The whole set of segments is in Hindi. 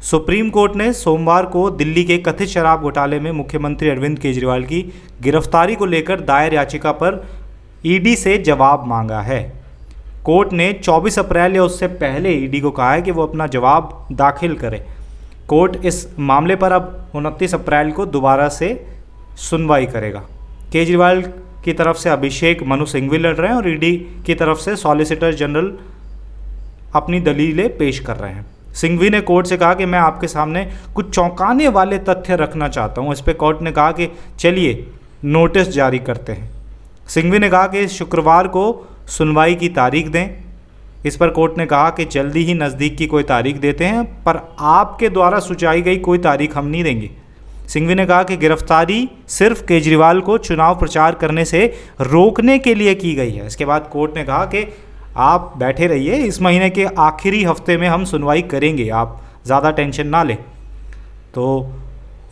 सुप्रीम कोर्ट ने सोमवार को दिल्ली के कथित शराब घोटाले में मुख्यमंत्री अरविंद केजरीवाल की गिरफ्तारी को लेकर दायर याचिका पर ईडी से जवाब मांगा है। कोर्ट ने 24 अप्रैल या उससे पहले ईडी को कहा है कि वो अपना जवाब दाखिल करे। कोर्ट इस मामले पर अब 29 अप्रैल को दोबारा से सुनवाई करेगा। केजरीवाल की तरफ से अभिषेक मनु सिंघवी लड़ रहे हैं और ईडी की तरफ से सॉलिसिटर जनरल अपनी दलीलें पेश कर रहे हैं। सिंघवी ने कोर्ट से कहा कि मैं आपके सामने कुछ चौंकाने वाले तथ्य रखना चाहता हूं। इस पर कोर्ट ने कहा कि चलिए नोटिस जारी करते हैं। सिंघवी ने कहा कि शुक्रवार को सुनवाई की तारीख दें। इस पर कोर्ट ने कहा कि जल्दी ही नज़दीक की कोई तारीख देते हैं, पर आपके द्वारा सुझाई गई कोई तारीख हम नहीं देंगे। सिंघवी ने कहा कि गिरफ्तारी सिर्फ केजरीवाल को चुनाव प्रचार करने से रोकने के लिए की गई है। इसके बाद कोर्ट ने कहा कि आप बैठे रहिए, इस महीने के आखिरी हफ्ते में हम सुनवाई करेंगे, आप ज़्यादा टेंशन ना लें। तो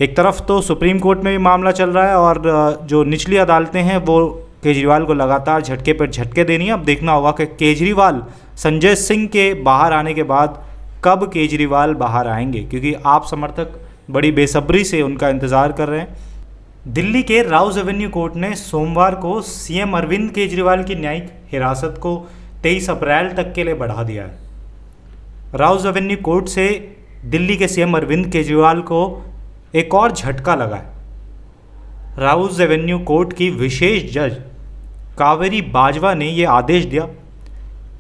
एक तरफ तो सुप्रीम कोर्ट में भी मामला चल रहा है और जो निचली अदालतें हैं वो केजरीवाल को लगातार झटके पर झटके देनी है। अब देखना होगा कि केजरीवाल संजय सिंह के बाहर आने के बाद कब केजरीवाल बाहर आएंगे, क्योंकि आप समर्थक बड़ी बेसब्री से उनका इंतज़ार कर रहे हैं। दिल्ली के राउज एवेन्यू कोर्ट ने सोमवार को सीएम अरविंद केजरीवाल की न्यायिक हिरासत को 23 अप्रैल तक के लिए बढ़ा दिया है। राउज एवेन्यू कोर्ट से दिल्ली के सीएम अरविंद केजरीवाल को एक और झटका लगा है। राउज एवेन्यू कोर्ट की विशेष जज कावेरी बाजवा ने यह आदेश दिया।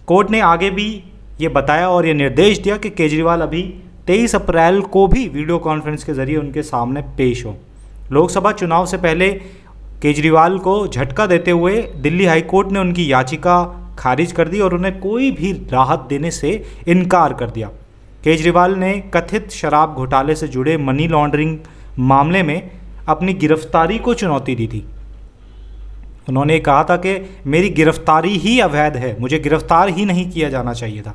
कोर्ट ने आगे भी ये बताया और ये निर्देश दिया कि केजरीवाल अभी 23 अप्रैल को भी वीडियो कॉन्फ्रेंस के जरिए उनके सामने पेश हो। लोकसभा चुनाव से पहले केजरीवाल को झटका देते हुए दिल्ली हाईकोर्ट ने उनकी याचिका खारिज कर दी और उन्हें कोई भी राहत देने से इनकार कर दिया। केजरीवाल ने कथित शराब घोटाले से जुड़े मनी लॉन्ड्रिंग मामले में अपनी गिरफ्तारी को चुनौती दी थी। उन्होंने कहा था कि मेरी गिरफ्तारी ही अवैध है, मुझे गिरफ्तार ही नहीं किया जाना चाहिए था।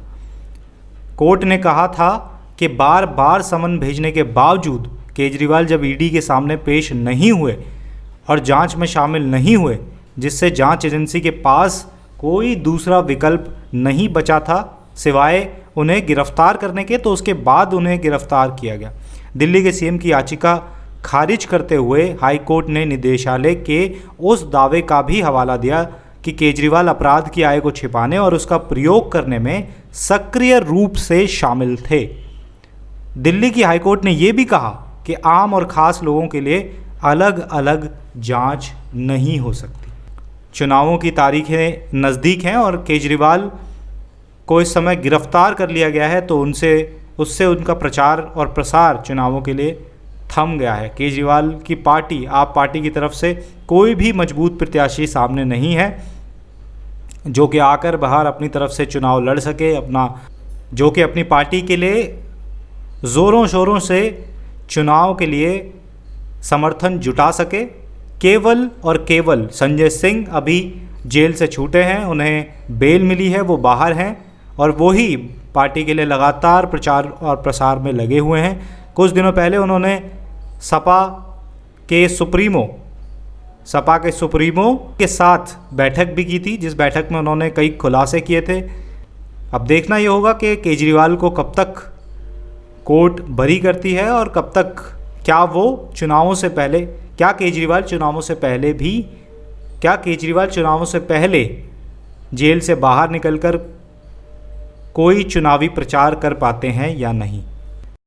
कोर्ट ने कहा था कि बार बार समन भेजने के बावजूद केजरीवाल जब ईडी के सामने पेश नहीं हुए और जांच में शामिल नहीं हुए, जिससे जांच एजेंसी के पास कोई दूसरा विकल्प नहीं बचा था सिवाय उन्हें गिरफ्तार करने के, तो उसके बाद उन्हें गिरफ्तार किया गया। दिल्ली के सीएम की याचिका खारिज करते हुए हाईकोर्ट ने निदेशालय के उस दावे का भी हवाला दिया कि केजरीवाल अपराध की आय को छिपाने और उसका प्रयोग करने में सक्रिय रूप से शामिल थे। दिल्ली की हाईकोर्ट ने यह भी कहा कि आम और ख़ास लोगों के लिए अलग अलग जांच नहीं हो सकती। चुनावों की तारीखें नज़दीक हैं और केजरीवाल को इस समय गिरफ्तार कर लिया गया है, तो उससे उनका प्रचार और प्रसार चुनावों के लिए थम गया है। केजरीवाल की पार्टी आप पार्टी की तरफ से कोई भी मजबूत प्रत्याशी सामने नहीं है जो कि आकर बाहर अपनी तरफ से चुनाव लड़ सके, जो कि अपनी पार्टी के लिए ज़ोरों शोरों से चुनाव के लिए समर्थन जुटा सके। केवल और केवल संजय सिंह अभी जेल से छूटे हैं, उन्हें बेल मिली है, वो बाहर हैं और वही पार्टी के लिए लगातार प्रचार और प्रसार में लगे हुए हैं। कुछ दिनों पहले उन्होंने सपा के सुप्रीमो के साथ बैठक भी की थी, जिस बैठक में उन्होंने कई खुलासे किए थे। अब देखना ये होगा कि केजरीवाल को कब तक कोर्ट बरी करती है और कब तक क्या केजरीवाल चुनावों से पहले जेल से बाहर निकलकर कोई चुनावी प्रचार कर पाते हैं या नहीं।